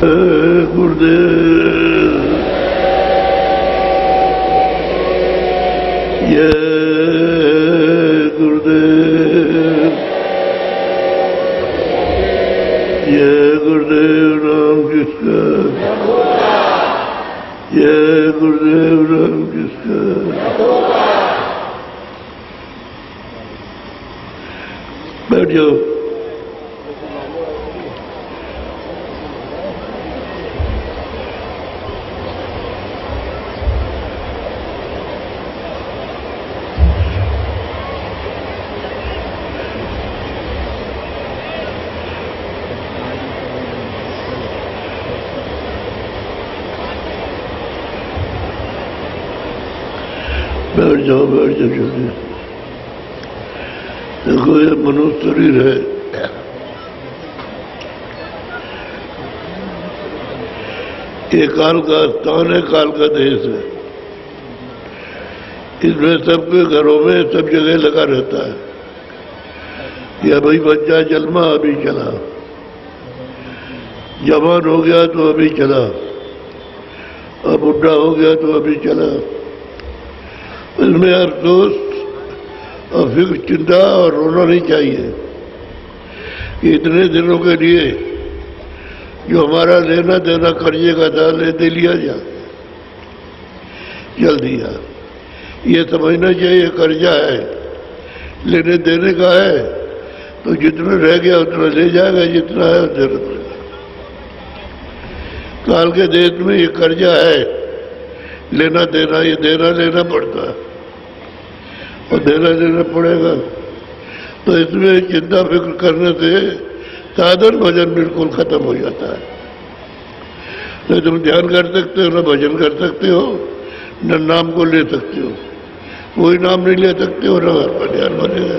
गुरुदेव जय गुरुदेव जय गुरुदेव राम किसका जय गुरुदेव राम किसका। बैठ जाओ। बैठ जाओ जल्दी। देखो ये मनुष्य शरीर है, ये काल का स्थान है, काल का देश है। इसमें सबके घरों में सब जगह लगा रहता है कि अभी बच्चा जन्मा अभी चला, जवान हो गया तो अभी चला, अब बुढ़ा हो गया तो अभी चला। इसमें अफसोस और फिक्र, चिंता और रोना नहीं चाहिए कि इतने दिनों के लिए जो हमारा लेना देना कर्जे का था दे लिया जाए, जल दिया। ये समझना चाहिए कर्जा है, लेने देने का है तो जितना रह गया उतना ले जाएगा, जितना है उतना पड़ेगा। काल के देश में ये कर्जा है, लेना देना, ये देना लेना पड़ता है और देना लेना पड़ेगा। तो इसमें चिंता फिक्र करने से साधन भजन बिल्कुल खत्म हो जाता है। न तुम ध्यान कर सकते हो, न भजन कर सकते हो, न नाम को ले सकते हो। कोई नाम नहीं ले सकते हो, न घर पर ध्यान बनेगा।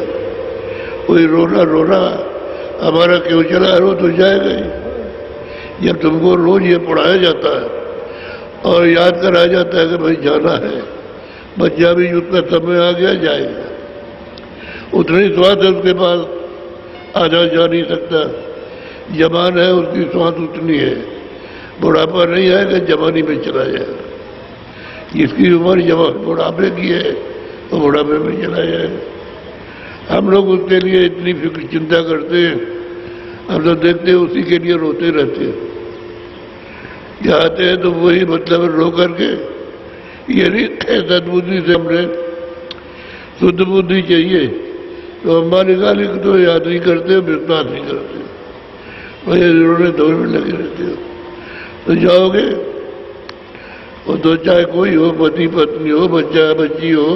कोई रोना हमारा क्यों चला, रो तो जाएगा ही। जब तुमको रोज ये पढ़ाया जाता है और याद कराया जाता है कि भाई जाना है, बच्चा भी उतना समय आ गया जाएगा, उतनी स्वाद है उसके पास, आधा जा नहीं सकता। जवान है उसकी स्वाद उतनी है, बुढ़ापा नहीं आएगा, जवानी में चला जाएगा। जिसकी उम्र जवान बुढ़ापे की है तो बुढ़ापे में चला जाएगा। हम लोग उसके लिए इतनी फिक्र चिंता करते हैं, हम तो देखते हैं उसी के लिए रोते रहते हैं। जाते हैं तो वही मतलब रो करके, ये नहीं सदबुद्धि से हमने शुद्ध बुद्धि चाहिए तो हमारे गाली को तो याद नहीं करते, विश्वास नहीं करते, वही रोने धोने में लगे रहते हो। तो जाओगे वो तो चाहे कोई हो, पति पत्नी हो, बच्चा बच्ची हो,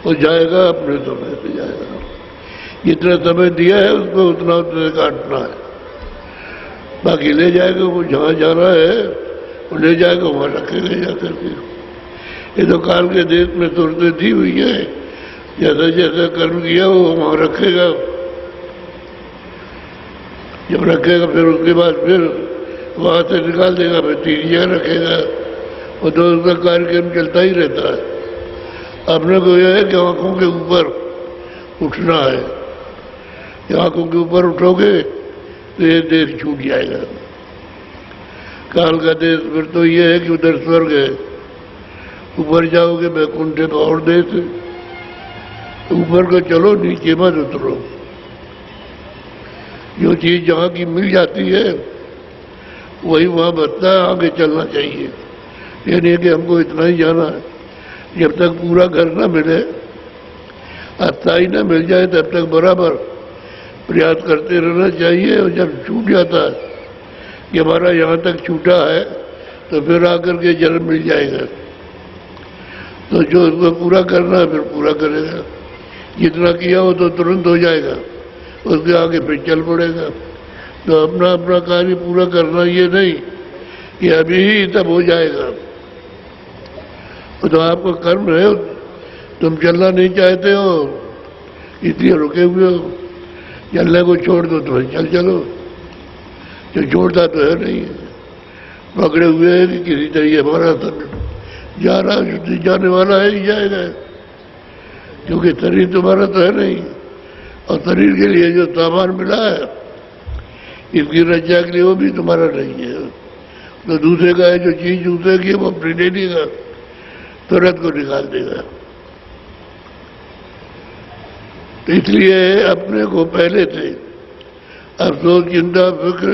वो जाएगा अपने समय से जाएगा। जितना समय दिया है उसको उतना काटना है, बाकी ले जाएगा। वो जहाँ जाना है वो ले जाएगा, वहाँ रखेगा जा करके। ये तो काल के देश में सूरतें दी हुई है, जैसा जैसा कर्म किया वो वहाँ रखेगा। जब रखेगा फिर उसके बाद फिर वहाँ से निकाल देगा, फिर तीन जगह रखेगा। वो तो उसका कार्यक्रम चलता ही रहता है। अपने को यह है कि आँखों के ऊपर उठना है। आँखों के ऊपर उठोगे तो ये देश छूट जाएगा। काल का देश फिर तो ये है कि उधर स्वर्ग है, ऊपर जाओगे बैकुंठ और देश, ऊपर को चलो, नीचे मत उतरो। जो चीज जहाँ की मिल जाती है वही वहाँ बचता है, आगे चलना चाहिए। ये नहीं कि हमको इतना ही जाना है। जब तक पूरा घर ना मिले, अस्थाई ना मिल जाए, तब तक बराबर प्रयास करते रहना चाहिए। और जब छूट जाता है कि हमारा यहाँ तक छूटा है तो फिर आकर के जन्म मिल जाएगा। तो जो उसको पूरा करना है फिर पूरा करेगा। जितना किया हो तो तुरंत हो जाएगा, उसके आगे फिर चल पड़ेगा। तो अपना अपना कार्य पूरा करना, ये नहीं कि अभी ही तब हो जाएगा। तो आपका कर्म है, तुम चलना नहीं चाहते हो इसलिए रुके हुए हो। चलने को छोड़ दो तो चलो, जो छोड़ता तो है नहीं, पकड़े हुए है कि किसी तरीके हमारा सब जा रहा है, जाने वाला है ही जाएगा, क्योंकि शरीर तुम्हारा तो है नहीं। और शरीर के लिए जो सामान मिला है इसकी रक्षा के लिए वो भी तुम्हारा नहीं है। तो दूसरे का है जो चीज दूसरे की वो अपनी ले लेगा, तुरंत को निकाल देगा। तो इसलिए अपने को पहले से अफसोस, चिंता, फिक्र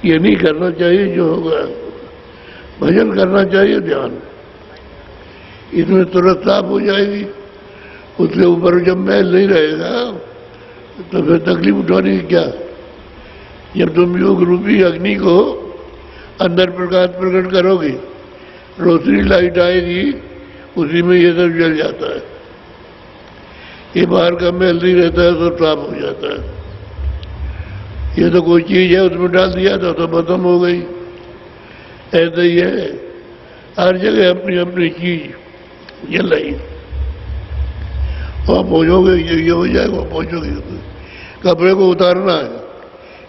ये नहीं करना चाहिए। जो होगा भजन करना चाहिए, ध्यान, इसमें तुरंत साफ हो जाएगी। उसके ऊपर जब मैल नहीं रहेगा तो फिर तकलीफ उठाने की क्या। जब तुम योग रूपी अग्नि को अंदर प्रकाश प्रकट करोगे, रोशनी लाइट आएगी, उसी में ये सब जल जाता है। ये बाहर का मैल नहीं रहता है, सब साफ हो जाता है। ये तो कोई चीज है, उसमें डाल दिया था तो खत्म हो गई। ऐसा ही है, हर जगह अपनी अपनी चीज जल रही। वहाँ पहुँचोगे ये हो जाएगा, वहाँ पहुँचोगे। कपड़े को उतारना है,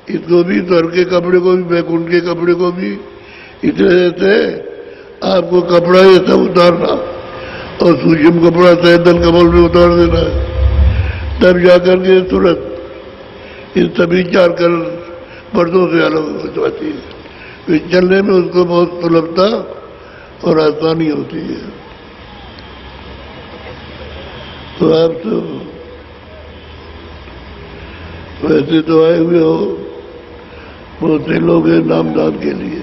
इसको भी, स्वर के कपड़े को भी, बैकुंठ के कपड़े को भी। इस वजह से आपको कपड़ा ये सब उतारना और सूक्ष्म कपड़ा सैदल कमल में उतार देना है, तब जाकर के तुरंत इन सभी चार कर पर्दों से अलग हो जाती है। फिर चलने में उसको बहुत सुलभता और आसानी होती है। तो आप तो वैसे तो आए हुए हो, बहुत से लोग हैं नामदान के लिए,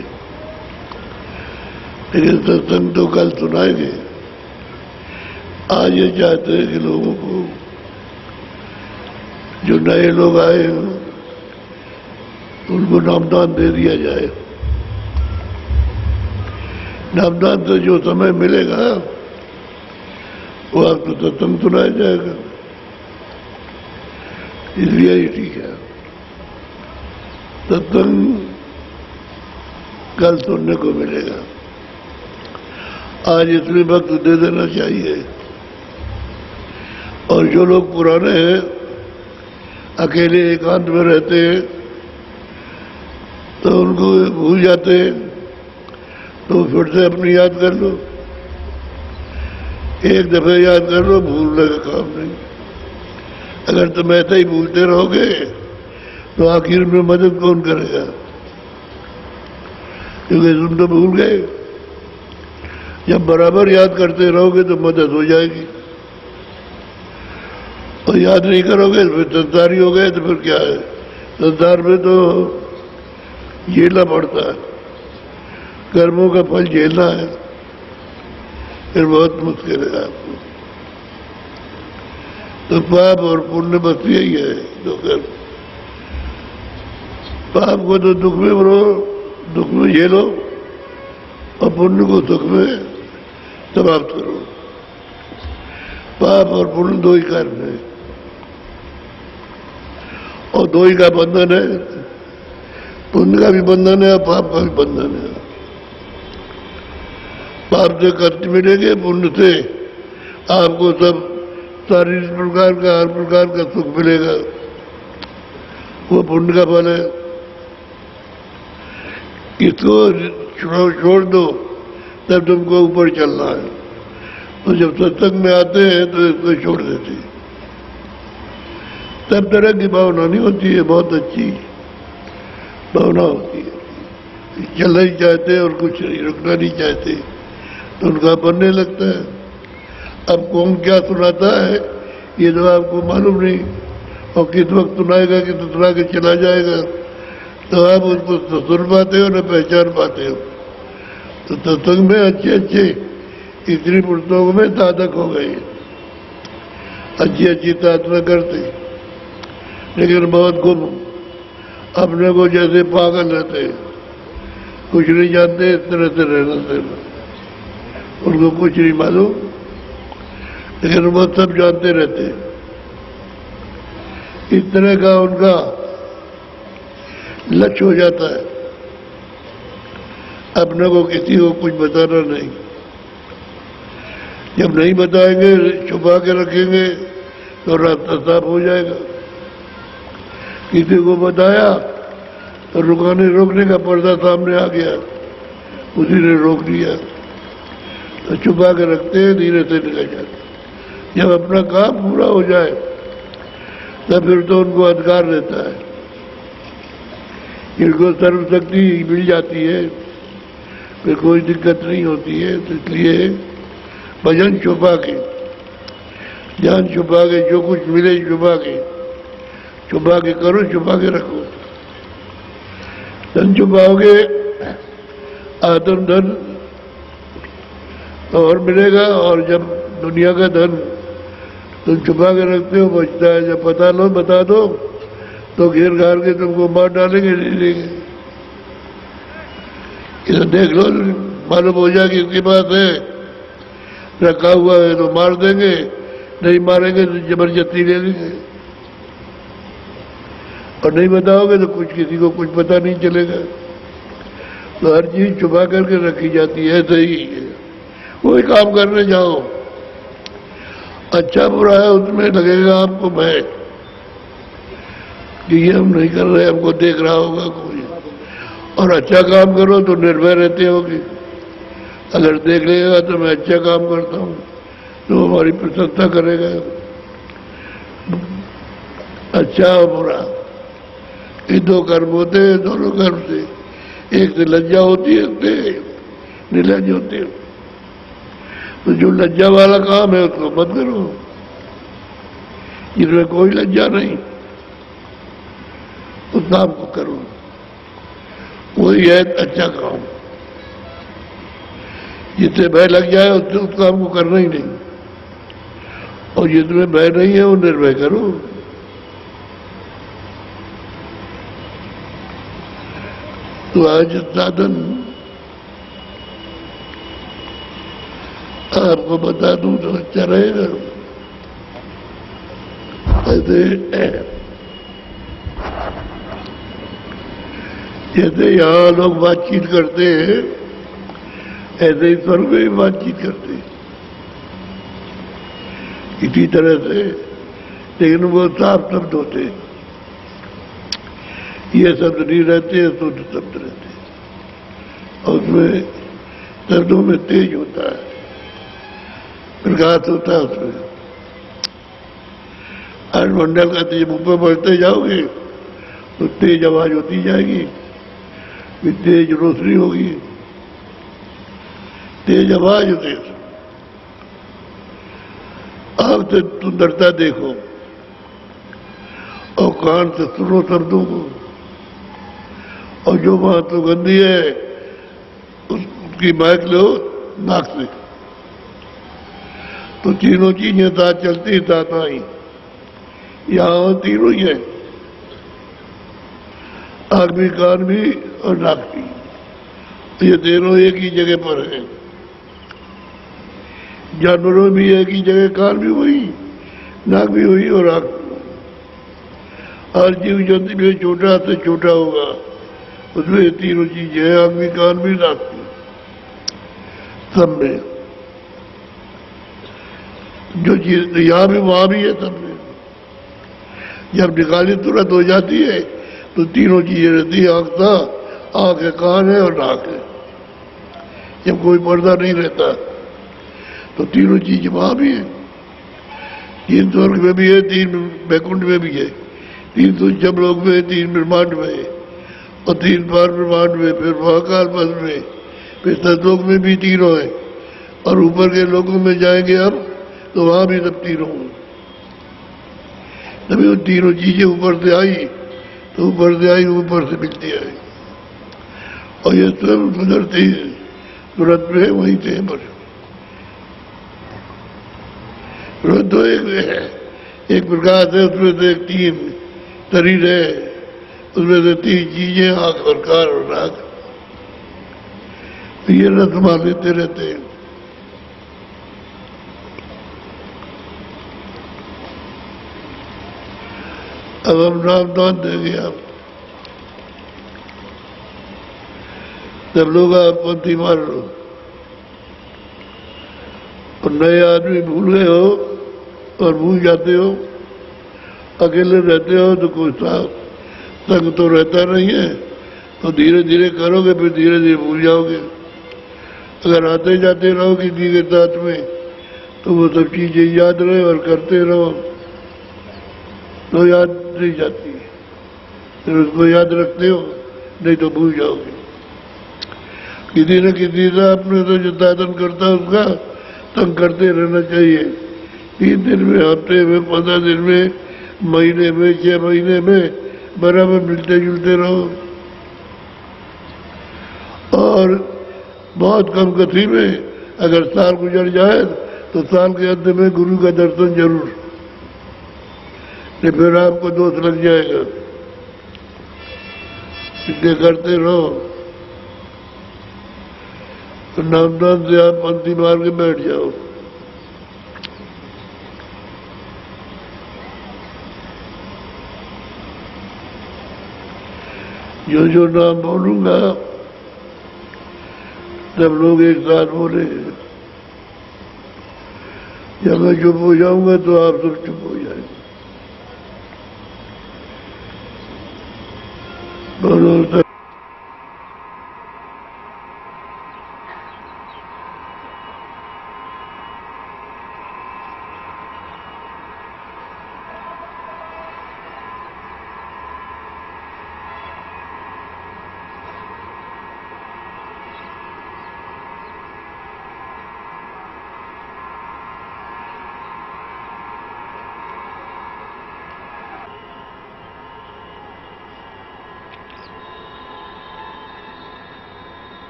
लेकिन सत्संग तो कल सुनाएंगे। आज ये चाहते हैं कि लोगों को, जो नए लोग आए हैं, उनको नामदान दे दिया जाए। नामदान से जो समय मिलेगा वो आपको सत्संग सुनाया जाएगा। इसलिए ही ठीक है, सत्संग कल सुनने को मिलेगा। आज इसमें वक्त दे देना चाहिए। और जो लोग पुराने हैं, अकेले एकांत में रहते हैं, तो उनको भूल जाते हैं, तो फिर से अपनी याद कर लो। एक दफे याद कर लो, भूलने का काम नहीं। अगर तुम ऐसे ही भूलते रहोगे तो आखिर में मदद कौन करेगा, क्योंकि तुम तो भूल गए। जब बराबर याद करते रहोगे तो मदद हो जाएगी, और याद नहीं करोगे तो फिर संसारी हो गए, तो फिर क्या है। संसार में तो झेलना पड़ता है, कर्मों का फल झेलना है, फिर बहुत मुश्किल है आपको। तो पाप और पुण्य बस यही है। तो कर पाप को तो दुख में भरो, दुख में झेलो, और पुण्य को सुख में समाप्त करो। पाप और पुण्य दो ही कारण है, और दो ही का बंधन है। पुण्य का भी बंधन है और पाप का भी बंधन है। पाप से कष्ट मिलेंगे, पुण्य से आपको सब शारीरिक प्रकार का, हर प्रकार का सुख मिलेगा। वो पुण्य का फल है। इसको छोड़ दो, तब तुमको ऊपर चलना है। तो जब सत्संग में आते हैं तो इसको छोड़ देते हैं। तब तरह की भावना नहीं होती है, बहुत अच्छी भावना होती है। चलना ही चाहते और कुछ नहीं, रुकना नहीं चाहते, तो उनका बनने लगता है। अब कौन क्या सुनाता है ये तो आपको मालूम नहीं, और किस वक्त सुनाएगा कि सुना के चला जाएगा, तो आप उसको सुन पाते हो न पहचान पाते हो। तो सत्संग में अच्छे अच्छे स्त्री पुरुषों में साधक हो गए, अच्छी अच्छी साधना करते, लेकिन बहुत गुम, अपने को जैसे पागल रहते, कुछ नहीं जानते, इस तरह से रहना देना, उनको कुछ नहीं मालूम, लेकिन वो सब जानते रहते। इस तरह का उनका लक्ष्य हो जाता है, अपने को किसी को कुछ बताना नहीं। जब नहीं बताएंगे, छुपा के रखेंगे, तो रास्ता साफ हो जाएगा। किसी को बताया तो रोकने का पर्दा सामने आ गया, उसी ने रोक दिया। तो छुपा के रखते हैं, धीरे से निकल जाते। जब अपना काम पूरा हो जाए तब फिर तो उनको अधिकार रहता है जिनको सर्वशक्ति मिल जाती है फिर कोई दिक्कत नहीं होती है। तो इसलिए भजन छुपा के, ध्यान छुपा के, जो कुछ मिले छुपा के करो, छुपा के रखो। धन छुपाओगे आत्म धन और मिलेगा, और जब दुनिया का धन तुम छुपा के रखते हो बचता है, जब बता दो तो घेर घार के तुमको मार डालेंगे, ले लेंगे। इसे देख लो, मालूम हो जाए कि इसके पास है, रखा हुआ है तो मार देंगे, नहीं मारेंगे तो जबरदस्ती ले लेंगे। और नहीं बताओगे तो कुछ किसी को कुछ पता नहीं चलेगा। तो हर चीज छुपा करके रखी जाती है। ऐसे ही कोई काम करने जाओ, अच्छा बुरा है उसमें लगेगा आपको भय कि ये हम नहीं कर रहे, हमको देख रहा होगा कोई। और अच्छा काम करो तो निर्भय रहते हो कि अगर देख लेगा तो मैं अच्छा काम करता हूँ तो हमारी प्रशंसा करेगा। अच्छा और बुरा ये दो कर्म होते हैं, दोनों कर्म से एक से लज्जा होती है, निर्लज होते हैं। तो जो लज्जा वाला काम है उसको मत करो, जिसमें कोई लज्जा नहीं उस काम को करो, वही है अच्छा काम। जिससे भय लग जाए उससे उस काम को करना ही नहीं, और जिसमें भय नहीं है वो निर्भय करो। तो आज साधन आपको बता दूं तो अच्छा रहेगा। जैसे यहाँ लोग बातचीत करते हैं ऐसे ही स्वर्ग में भी बातचीत करते हैं इसी तरह से, लेकिन वो साफ शब्द होते हैं, ये शब्द नहीं रहते हैं, शुद्ध शब्द रहते हैं। और उसमें शब्दों में तेज होता है, प्रकाश होता है उसमें। आज मंडल का जब ऊपर बढ़ते जाओगे तो तेज आवाज होती जाएगी, फिर तेज रोशनी होगी, तेज आवाज होती। आंख से सुंदरता देखो और कान से सुनो शब्दों को, और जो वहां सुगंधी है उसकी महक लो नाक से। तो तीनों चीजें साथ चलती साथ आई, यहाँ तीनों ही है, आंख भी, कान भी और नाक भी। ये तीनों एक ही जगह पर है। जानवरों भी एक ही जगह, कान भी वही, नाक भी वही और आंख भी। हर जीव जंतु में छोटा से छोटा होगा, उसमें ये तीनों चीजें हैं, आंख भी, कान भी, नाक भी, सब में। जो चीज यहाँ भी वहां भी है, सब में। जब निकाली तुरंत हो जाती है तो तीनों चीजें रहती है, आंख है, कान है और नाक है। जब कोई पर्दा नहीं रहता तो तीनों चीज वहां भी है। 3 स्वर्ग में भी है, 3 वैकुंठ में भी है, 3 सूक्ष्म लोक में, 3 ब्रह्मांड में, और 3 पार ब्रह्मांड में, फिर महाकाल पद में, फिर सतलोक में भी तीनों है। और ऊपर के लोगों में जाएंगे हम तो वहां भी सब तीनों हैं। तभी वो तीनों चीजें ऊपर से आई तो ऊपर से आई, ऊपर से मिलती आई। और ये स्वयं सुधरती तुरंत में वहीं थे पर तो एक प्रकाश है, उसमें से 3 शरीर है, उसमें से 3 चीजें, आंख और कान और नाक। ये रस्मा लेते रहते हैं। अब हम नाम दान देंगे। आप सब लोग आप पंथी मार लो, और नए आदमी भूल गए हो और भूल जाते हो, अकेले रहते हो तो कोई संग तो रहता नहीं है, तो धीरे धीरे करोगे, फिर धीरे धीरे भूल जाओगे। अगर आते जाते रहो किसी के साथ में तो वो सब चीजें याद रहे और करते रहो तो याद नहीं जाती। फिर उसको याद रखते हो नहीं तो भूल जाओगे। किसी न किसी से आपने तो जो साधन करता है उसका तंग करते रहना चाहिए। 3 दिन में, हफ्ते में, 15 दिन में, महीने में, 6 महीने में बराबर मिलते जुलते रहो। और बहुत कम गति में अगर साल गुजर जाए तो साल के अंत में गुरु का दर्शन जरूर, नहीं फिर आपको दोष लग जाएगा। इसलिए करते रहो, तो नाम से आप पंक्ति मार के बैठ जाओ। जो नाम बोलूंगा सब लोग एक साथ बोले। जब मैं चुप हो जाऊंगा तो आप सब चुप हो जाएंगे। बोलो।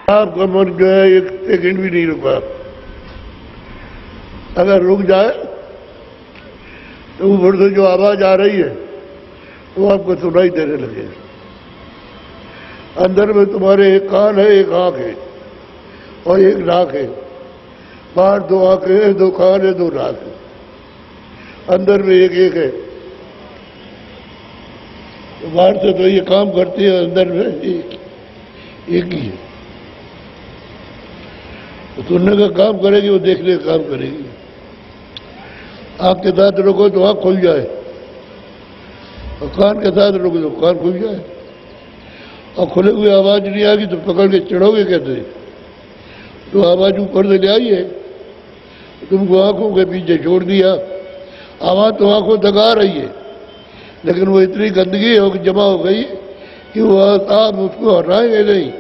आपका मन जो है 1 सेकंड भी नहीं रुका। अगर रुक जाए तो ऊपर से जो आवाज आ रही है वो आपको सुनाई देने लगे। अंदर में तुम्हारे एक कान है, एक आंख है और एक नाक है। बाहर 2 आंखें हैं, 2 कान है, 2 नाक है। अंदर में एक एक है। तो बाहर से तो ये काम करती है, अंदर में एक ही है। तो सुनने का काम करेगी, वो देखने का काम करेगी। आंख के साथ रोको तो आंख खुल जाए, और कान के साथ रोको तो कान खुल जाए। और खुले हुए आवाज नहीं आएगी तो पकड़ के चढ़ोगे कैसे? तो आवाज ऊपर से ले आई है, तुमको आंखों के पीछे छोड़ दिया। आवाज तो आंखों तक आ रही है, लेकिन वो इतनी गंदगी हो जमा हो गई कि वो आप उसको हटाएंगे नहीं,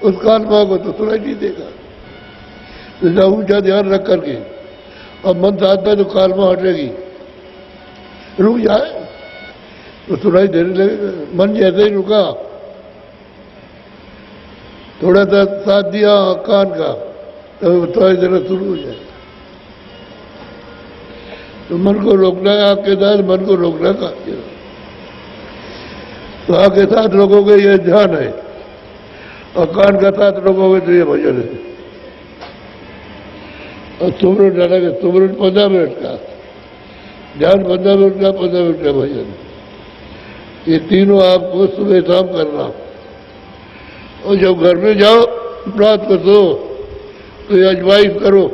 उस कान को तो सुनाई नहीं देगा। इसका ऊंचा ध्यान रख करके और मन साथ में तो कान में हटेगी। रुक जाए तो सुनाई देने लगेगा। मन जैसे ही रुका, थोड़ा सा साथ दिया कान का, तो थोड़ी देर शुरू हो जाए। तो मन को रोकना है, आपके साथ मन को रोकना का। तो आपके साथ रोकोगे ये ध्यान है, और कान का साथ रोकोगे तो ये भजन है। और सुमरन डालेंगे, सुमरन 15 मिनट का, ध्यान 15 मिनट का, 15 मिनट का भजन। ये तीनों आपको सुबह शाम करना। और जब घर में जाओ रात को सो तो ये अजमाइश करो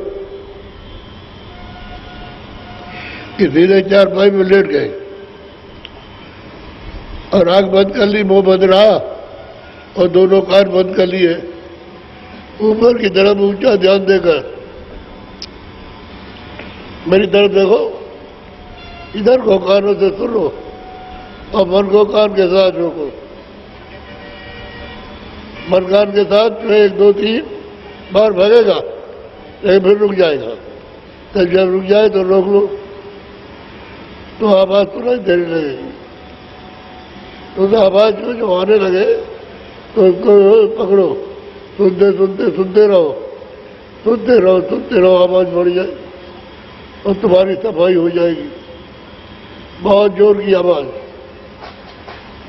कि सीधे 4 पाई में लेट गए, और आंख बंद कर ली, मुंह बंद रहा और दोनों कान बंद कर लिए। ऊपर की तरफ ऊंचा ध्यान देकर मेरी तरफ देखो, इधर को कानों से सुनो और मन को कान के साथ रोको। मन कान के साथ 1 2 3 बार भगेगा, लेकिन फिर रुक जाएगा। तो जब रुक जाए तो रोक लो, तो आवाज सुनाई देने लगेगी। तो उस आवाज को जो आने लगे तो उसको पकड़ो, सुनते सुनते सुनते रहो, सुनते रहो, सुनते रहो। आवाज बढ़ जाए और तुम्हारी सफाई हो जाएगी। बहुत जोर की आवाज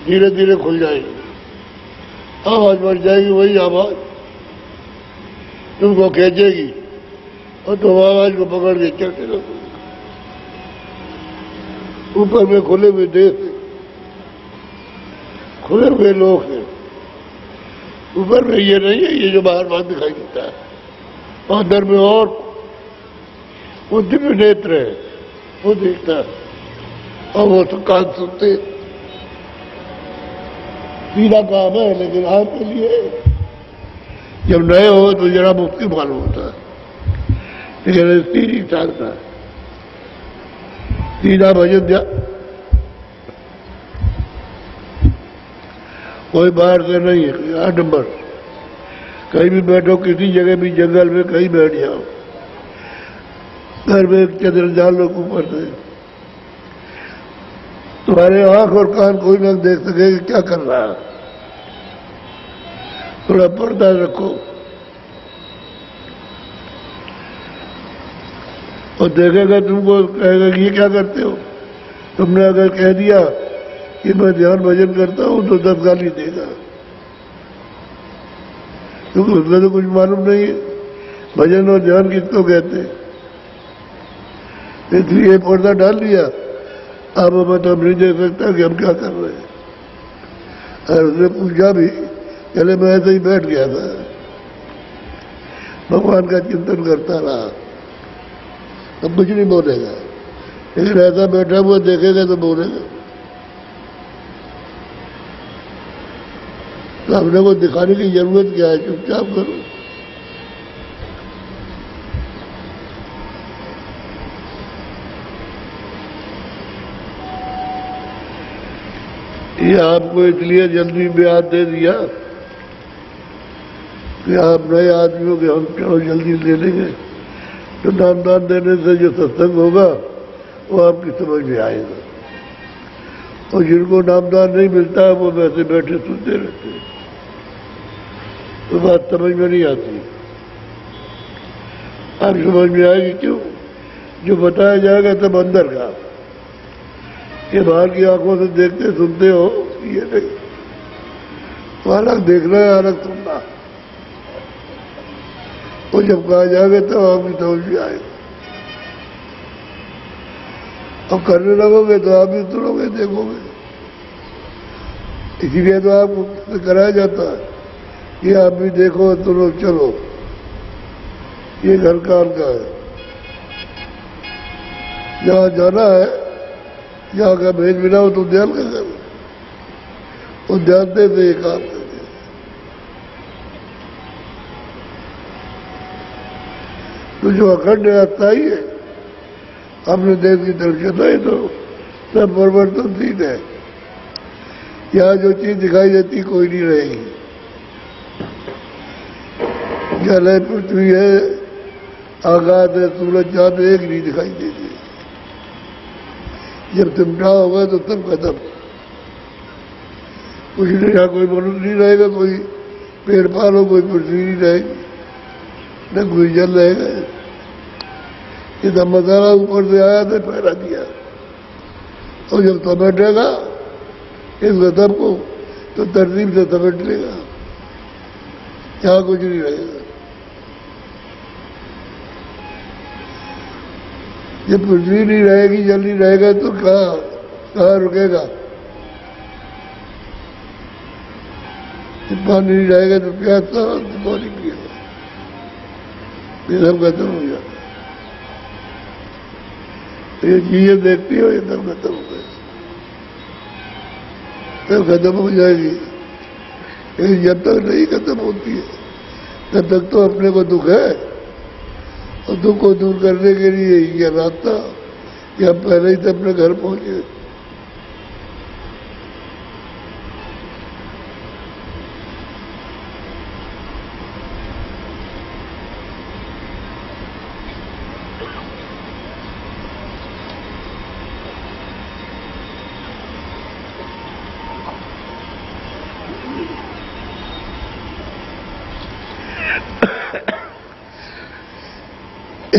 धीरे धीरे खुल जाएगी, आवाज बढ़ जाएगी। वही आवाज तुमको खींचेगी और तुम आवाज को पकड़ के चलते रहो। ऊपर में खुले हुए देश है, खुले हुए लोग हैं। ऊपर में ये नहीं है, ये जो बाहर बाहर दिखाई देता है। और अंदर में और वो दिव्य नेत्र है, वो देखता है और वो तो कान सुनते। सीधा काम है, लेकिन आपके लिए जब नए हो तो जरा मुश्किल मालूम होता है, लेकिन सीधी चलता है। सीधा भजन जा, कोई बाहर से नहीं है। 8 नंबर कहीं भी बैठो, किसी जगह भी, जंगल में कहीं बैठ जाओ, घर में एक चंद्र जाल लोग ऊपर से तुम्हारे आंख और कान कोई न देख सके कि क्या कर रहा है। थोड़ा पर्दा रखो और देखेगा, तुमको कहेगा कि ये क्या करते हो। तुमने अगर कह दिया कि मैं ध्यान भजन करता हूं तो 10 गाली देगा, क्योंकि उसमें तो कुछ मालूम नहीं है भजन और ध्यान किसको कहते हैं। इसलिए पर्दा डाल दिया, अब मतलब नहीं देख सकता कि हम क्या कर रहे हैं। और उसने पूछा भी, पहले मैं ऐसे ही बैठ गया था, भगवान का चिंतन करता रहा, अब कुछ नहीं बोलेगा। लेकिन ऐसा बैठा हुआ देखेगा तो बोलेगा। तो हमने को दिखाने की जरूरत क्या है, चुपचाप करो। ये आपको इसलिए जल्दी ब्याह दे दिया कि आप नए आदमियों के हम चलो जल्दी ले लेंगे, तो नामदान देने से जो सत्संग होगा वो आपकी समझ में आएगा। और जिनको नामदान नहीं मिलता है वो वैसे बैठे सुनते रहते हैं, तो बात समझ में नहीं आती। आप समझ में आएगी क्यों? जो बताया जाएगा तब अंदर का, ये बाहर की आंखों से देखते सुनते हो, ये नहीं। तो अलग देखना है, अलग सुनना। वो जब कहा जाएगा तब आपकी समझ में आएगा। अब करने लगोगे तो आप भी सुनोगे, देखोगे। इसीलिए तो आपको कराया जाता है कि आप भी देखो, सुनो, चलो। ये घर काम का है। जहाँ जाना है, जहाँ का भेज मिला हो तो ध्यान का करो, वो ध्यान दे ये काम करते। तो जो अखंड अस्थायी है, अपने देश की तरफ चलता है तो सब परिवर्तनशील है। यहाँ जो चीज दिखाई देती कोई नहीं रहेगी। जल है, पृथ्वी है, आकाश है, सूरज चांद, एक नहीं दिखाई देती। जब सिमटा होगा तो सब खत्म, कुछ नहीं रहा। कोई मनुष्य नहीं रहेगा, कोई पेड़ पालो, कोई पृथ्वी नहीं रहेगी, न कोई जल रहेगा। इतना मसाला ऊपर से आया था, फैला दिया, और जब समेटेगा इस गदम को तो तरतीब से समेट लेगा, यहाँ कुछ नहीं रहेगा। जब पृथ्वी नहीं रहेगी, जल नहीं रहेगा तो कहाँ रुकेगा? जब पानी नहीं रहेगा तो प्यास पानी पिएगा, ये सब खत्म हो जाता। ये चीजें देखती हो, ये सब खत्म हो गए। तो खत्म हो जाएगी। लेकिन जब तक नहीं खत्म होती है तब तक तो अपने को दुख है, और दुख को दूर करने के लिए ये रास्ता कि हम पहले ही तो अपने घर पहुंचे।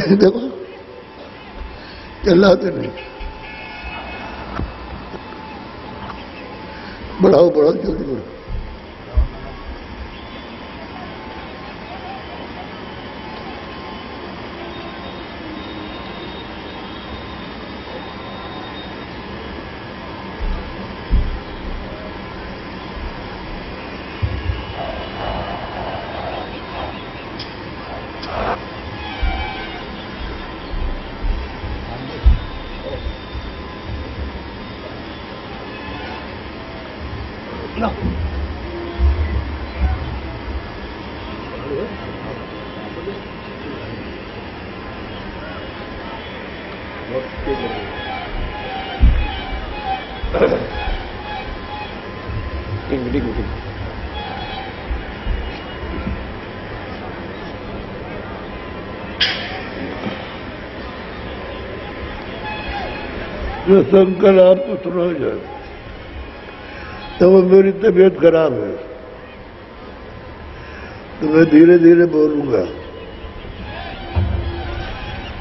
देखो चिल्लाते नहीं, बढ़ाओ बढ़ाओ जल्दी बढ़ाओ। No. जो संकल्प आपको सुना जाए तो वो मेरी तबीयत खराब है, तो मैं धीरे धीरे बोलूंगा,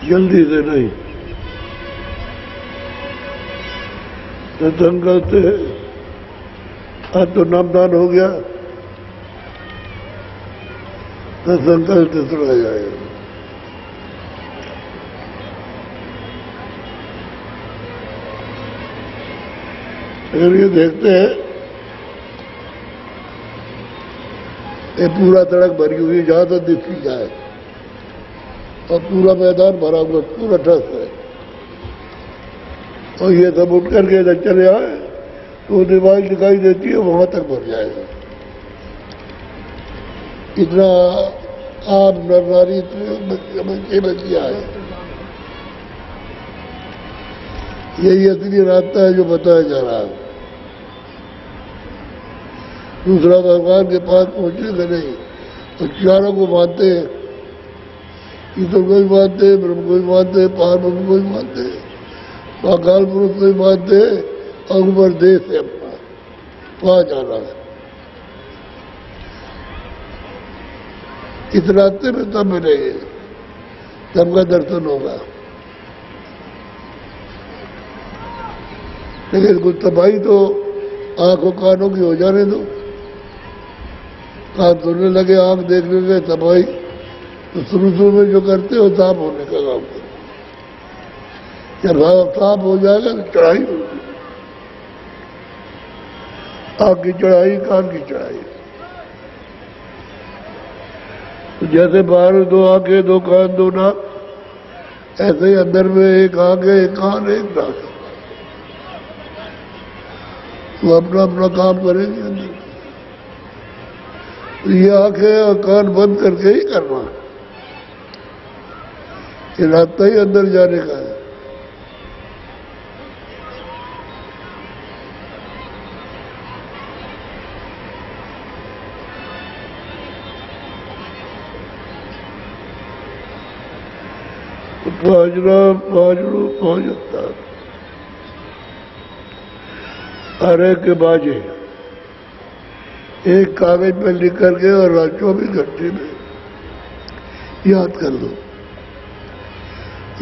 जल्दी से नहीं। तो संकल्प से आज तो नामदान हो गया, तो संकल्प से सुना जाएगा। अगर ये देखते हैं ये पूरा सड़क भरी हुई जहां तक दिखती जाए और पूरा मैदान भरा हुआ, पूरा ठस है, और ये सब उठ करके इधर चले आए तो दीवार दिखाई देती है, वहां तक भर जाएगा। इतना आम नर नारी बच्चे बच्चियां है। यही असली रास्ता है जो बताया जा रहा है। दूसरा भगवान के पास पहुंचेगा नहीं, तो चारों को मानते हैं, ईश्वर को भी मानते हैं, ब्रह्म को भी मानते हैं, पार्वती को भी मानते हैं, अकाल पुरुष को भी मानते हैं, और ऊपर देश है अपना, वहां जाना है। इस रास्ते में तब मिलेंगे, सबका दर्शन होगा। लेकिन कुछ तबाही तो आंखों कानों की हो जाने दो। कान सुनने लगे, आंख देखने लगे, तबाही तो शुरू में जो करते हो साफ होने का काम करो। जब साफ हो जाएगा तो चढ़ाई होगी, आंख की चढ़ाई, कान की चढ़ाई। तो जैसे बाहर दो आंखें, दो कान, दो नाक, ऐसे ही अंदर में एक आंख है, एक कान, एक नाक। तो अपना अपना काम करेंगे अंदर। ये आंखें और कान बंद करके ही करना, ये रास्ता ही अंदर जाने का है। पहुंचता अरे के बाजे एक कागज पर लिख करके और 24 घंटे में याद कर लो,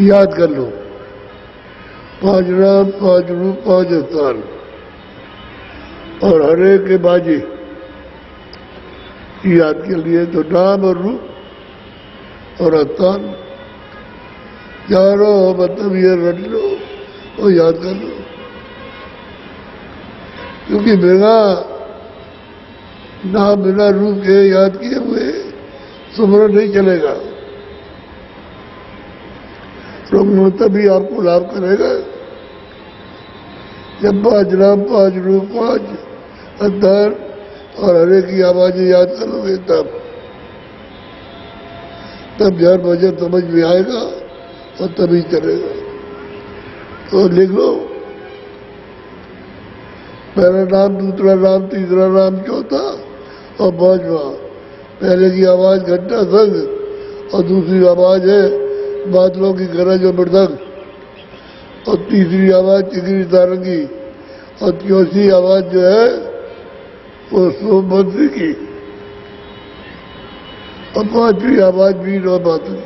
याद कर लो। 5 नाम, 5 रूप, 5 स्थान, और हरे के बाजे याद के लिए तो नाम और रूप और स्थान चारों मतलब ये रट लो और याद कर लो। क्योंकि बिना नाम, बिना रूप के याद किए हुए सुमरन नहीं चलेगा। ब्रह्म तभी आपको लाभ करेगा जब 5 नाम, 5 रूप, 5 अंदर और हरे की आवाज़ें याद करोगे तब यार भजन समझ में आएगा और तभी चलेगा। तो लिख लो, पहला नाम, दूसरा नाम, तीसरा नाम, चौथा और पांचवा। पहले की आवाज़ घंटा संग और दूसरी आवाज़ है बादलों की गरज और मृदंग, और तीसरी आवाज़ चिगरी सारंगी, और चौथी आवाज़ जो है वो सोमवंशी की, और पांचवी आवाज़ वीर और बांसुरी।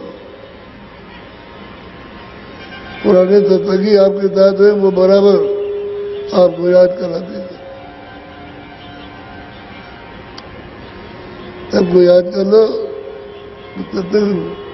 पुराने सत्संगी आपके साथ है, वो बराबर आपको याद करा देंगे। सबको याद कर लो सत्संग।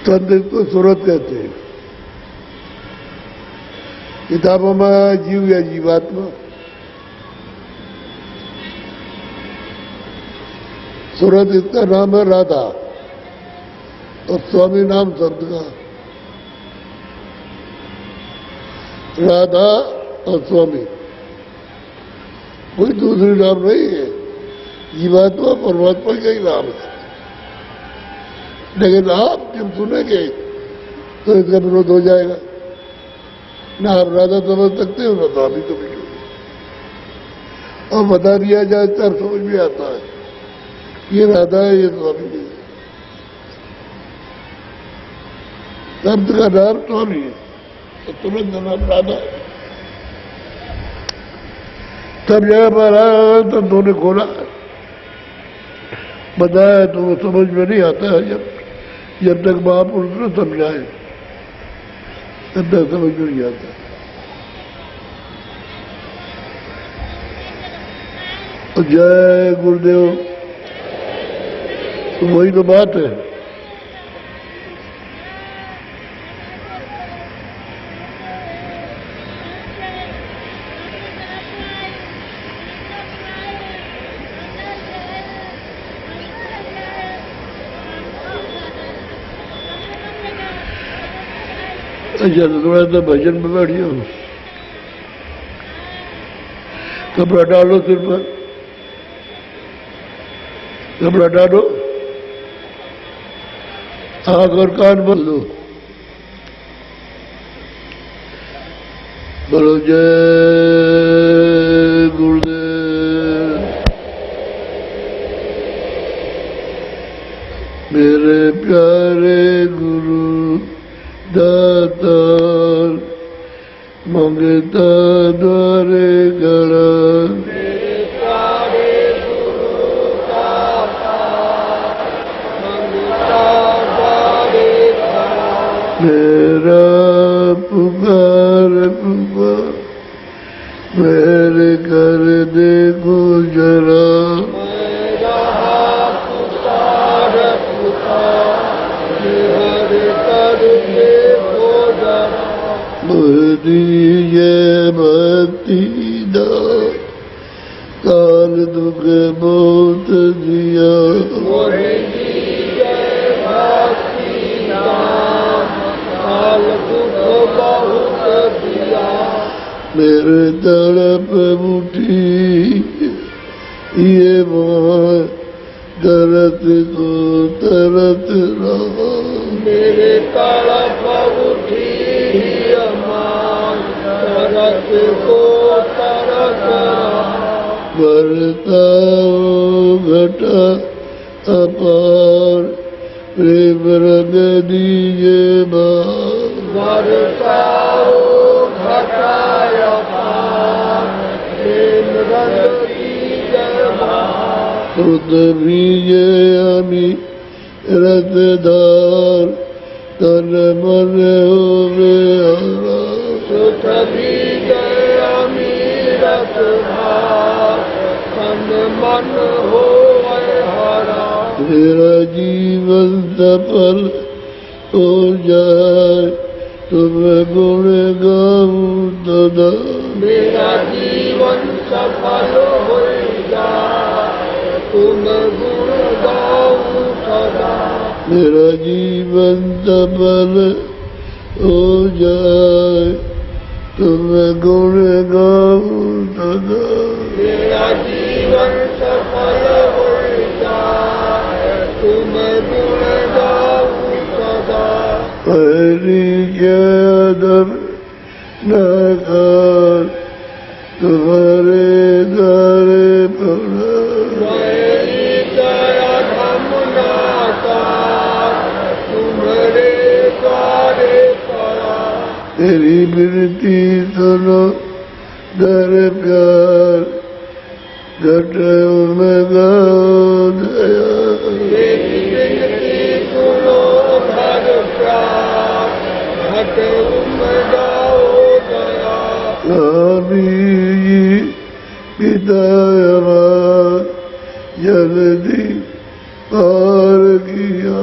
तंत्र को सूरत कहते हैं। किताबों में जीव या जीवात्मा, सूरत इसका नाम है राधा, और स्वामी नाम शब्द का। राधा और स्वामी, कोई दूसरी नाम नहीं है। जीवात्मा परमात्मा का ही नाम है। लेकिन आप जब सुनेंगे तो इसका विरोध हो जाएगा। ना आप राधा समझ सकते हो, ना स्वामी समझ सकते, और बता दिया जाए तब समझ में आता है ये राधा है, ये स्वामी है। शब्द का नाम स्वामी है तो तुरंत नाम राधा है। तब जगह पर आया तब दोनों खोला, बताया तो वो समझ में नहीं आता है। जब तक महापुरुष ने समझाए तब तक समझ में नहीं आता। और जय गुरुदेव, तो वही तो बात है। अच्छा, तो थोड़ा सा भजन में बैठिए, कपड़ा डालो सिर पर, कपड़ा डालो, आंख और कान बंद लो, बोलो जय गुरुदेव। मेरे प्यारे गुरु दातार, मंगता द्वारे गड़ा, मेरे प्यारे गुरु दातार, मंगता द्वारे गड़ा। मेरा पुकार पुकार मेरे कर देखो जरा, मेरा पुकार पुकार मेरे कर देखो जरा। दीजे भक्ति दा काल दुख बहुत दिया, मोहे दीजे भक्ति नाम काल दुख बहुत दिया। मेरे तड़प उठी ये मां दरद को तरत रहा, मेरे तड़प उठी अमान तरस को तरस रहा। बरताओ घटा अपार प्रेम रंग दीजे बार, बरसाओ घटाया पार प्रेम रंग दीजे पृथ्वीये आमी रतदार तन मन होवे हरा पृथ्वी जयामी रतधार तन मन होवे हरा तेरा जीवन सफल हो जाए तुम गुण गाऊं सदा मेरा जीवन सफल हो जाए तुम गुण गाऊं सदा मेरा जीवन सफल हो जाए तुम गुण गाऊं सदा मेरा जीवन सफल हो जाए तुम गुण गाऊं सदा हरि जयदम नकार तुम्हारे द्वारे पड़ा मेरी दया धमनाकार तुम्हारे द्वारे पड़ा तेरी विनती सुनो दर प्यार घट में गाओ दया मेरी विनती सुनो भर प्यार घट में गाओ दया स्वामी जी पिता हमार जल्दी पार किया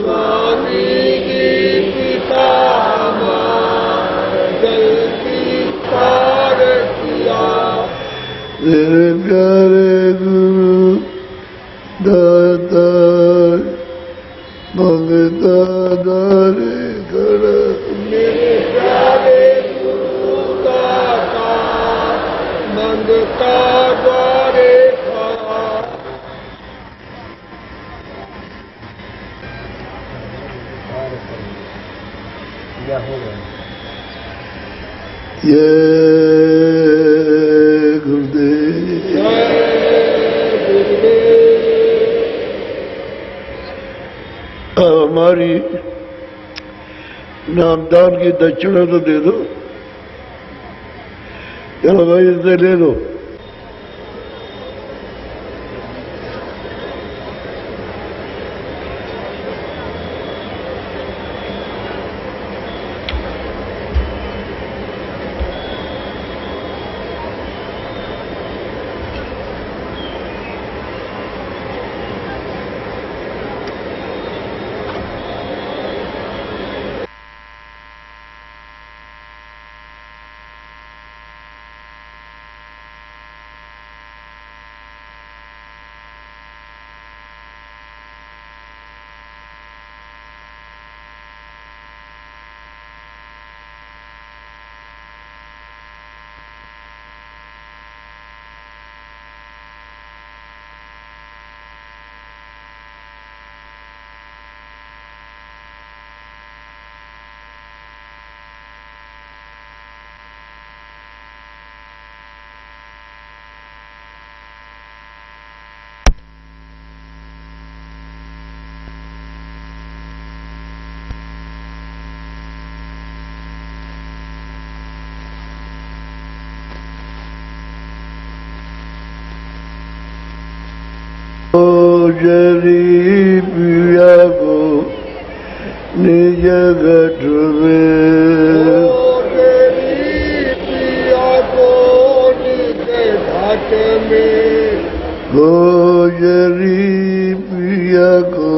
स्वामी जी पिता हमार जल्दी पार किया मेरे प्यारे गुरु दाता मंगता दारे खड़ा मेरे प्यारे गुरु दाता मंगता द्वारे खड़ा जय गुरुदेव जय गुरुदेव हमारी नामदान की दक्षिणा तो दे दो चलो भाई इससे ले लो जरी पिया को निज गठ में पिया को निज घाट में गोजरी पिया को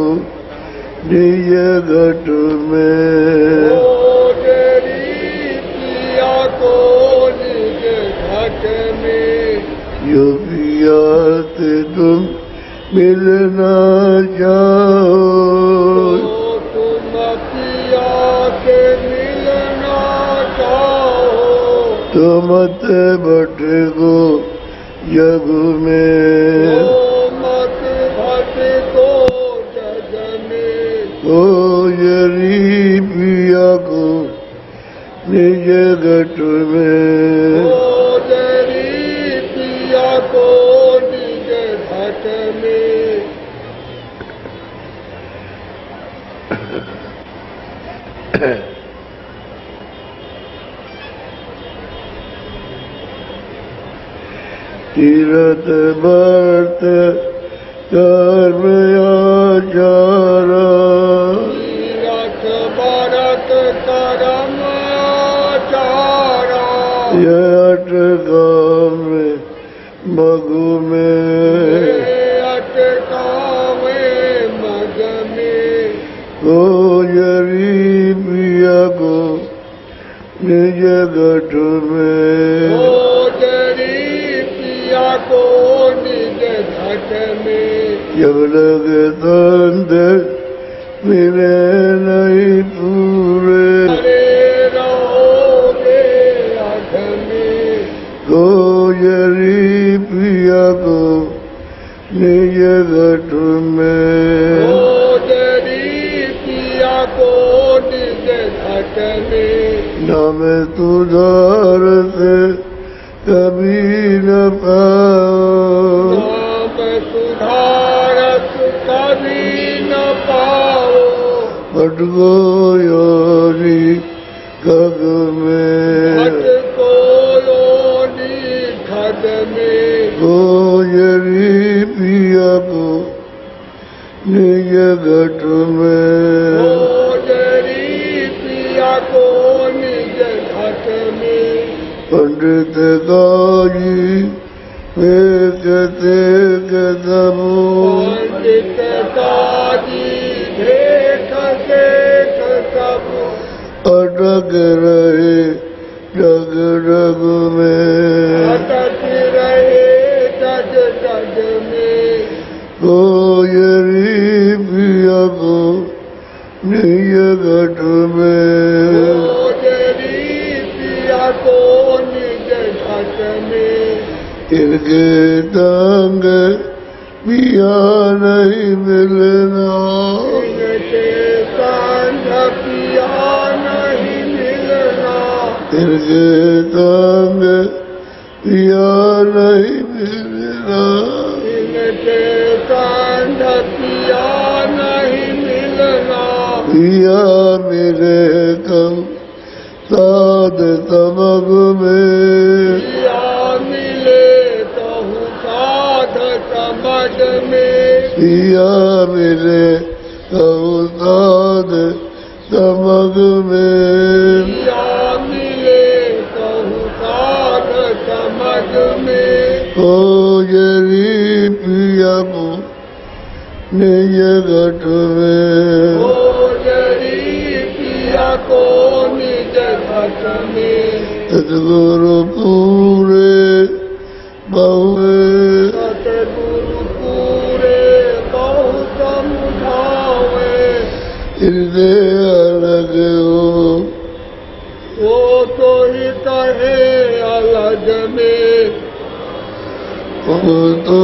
निज गठ में पिया को निज घाट में यो पिया से तुम मिलना चाहो तुम पिया के मिलना चाहो तो मत भटको जग में मत भटको जग में गोजरी पिया को निज गठ में पिया को निज घट में तीरथ बर्त चार में आचारा तीरथ भरत करम आचारा यह अटकाम मगु में अटकावे मग में गोजरी पिया को निज गठ में गोजरी पिया को निज घट में जब लगे तंद मिले नहीं पूरे हरे रहोगे अघ में गोजरी पिया को निज गठ में गोजरी पिया को निज घट में नाम तुधार से कभी न पाओ नाम सुधारत कभी न पाओ पटको योरी कग में घट को योनि खद में गोजरी पिया को निज घट में गोजरी पिया को निज घट में पंडित काजी वे कहते कदमो पंडित काजी देख देख सब अटक रहे जग जग में अटक रहे जग जग में गोजरी पिया को निज घट में गोजरी पिया को निज घट में इनके तंग पिया नहीं मिलना इनके संग पिया नहीं मिलना इनके तंग पिया नहीं मिलना इनके संग पिया नहीं मिलना पिया मेरे कम साध तमग में पिया मिले कहूँ साध समझ में पिया मेरे कम साध तमग में पिया मिले कहूँ साध समझ में गोजरी पिया को निज घट में गोजरी पिया को निज घट में सतगुरु पूरे बहुए सतगुरु पूरे बहु समझावे इनसे अलग हो वो तो ही कहे अलग में वो तो